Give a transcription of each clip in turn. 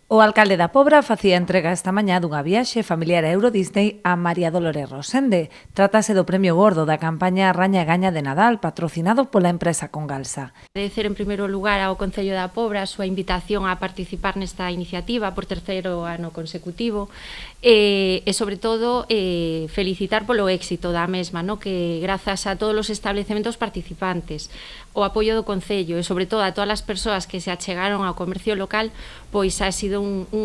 O alcalde da Pobra facía entrega esta mañá dunha viaxe familiar a Euro Disney a María Dolores Rosende. Trátase do premio gordo da campaña Raña e Gaña de Nadal, patrocinado pola empresa Congalsa. Agradecer en primeiro lugar ao Concello da Pobra a súa invitación a participar nesta iniciativa por terceiro ano consecutivo e sobre todo felicitar polo éxito da mesma, que grazas a todos os establecementos participantes, o apoio do Concello e sobre todo a todas as persoas que se achegaron ao comercio local, pois ha sido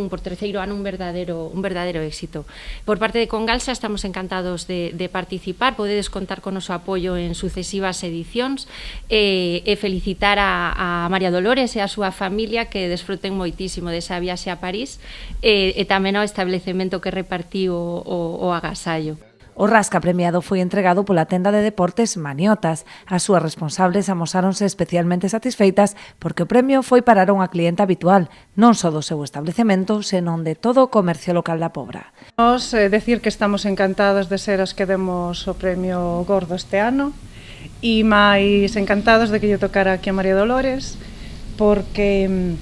por terceiro ano un verdadeiro éxito. Por parte de Congalsa estamos encantados de participar, podedes contar con o noso apoio en sucesivas edicións e felicitar a María Dolores e a súa familia que desfruten moitísimo desa viaxe a París e tamén ao establecemento que repartiu o agasallo. O rasca premiado foi entregado pola tenda de deportes Maniotas. As súas responsables amosáronse especialmente satisfeitas porque o premio foi parar a unha clienta habitual, non só do seu establecemento, senón de todo o comercio local da Pobra. Nos decir que estamos encantados de ser os que demos o premio gordo este ano e máis encantados de que lle tocara aquí a María Dolores porque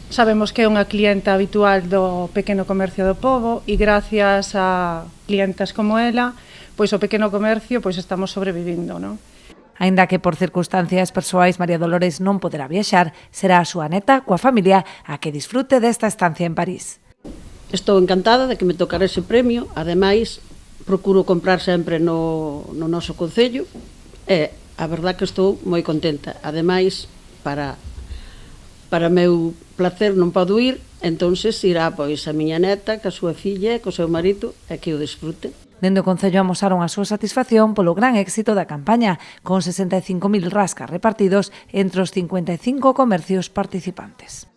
sabemos que é unha clienta habitual do pequeno comercio do pobo e gracias a clientas como ela, pois o pequeno comercio pois estamos sobrevivindo, non? Aínda que por circunstancias persoais María Dolores non poderá viaxar, será a súa neta coa familia a que disfrute desta estancia en París. Estou encantada de que me tocara ese premio, ademais procuro comprar sempre no noso concello e a verdad que estou moi contenta. Ademais, para meu placer non podo ir, entonces irá pois a miña neta, ca súa filla, co seu marido, e que o desfrute. Dende o Concello amosaron a súa satisfacción polo gran éxito da campaña, con 65.000 rascas repartidos entre os 55 comercios participantes.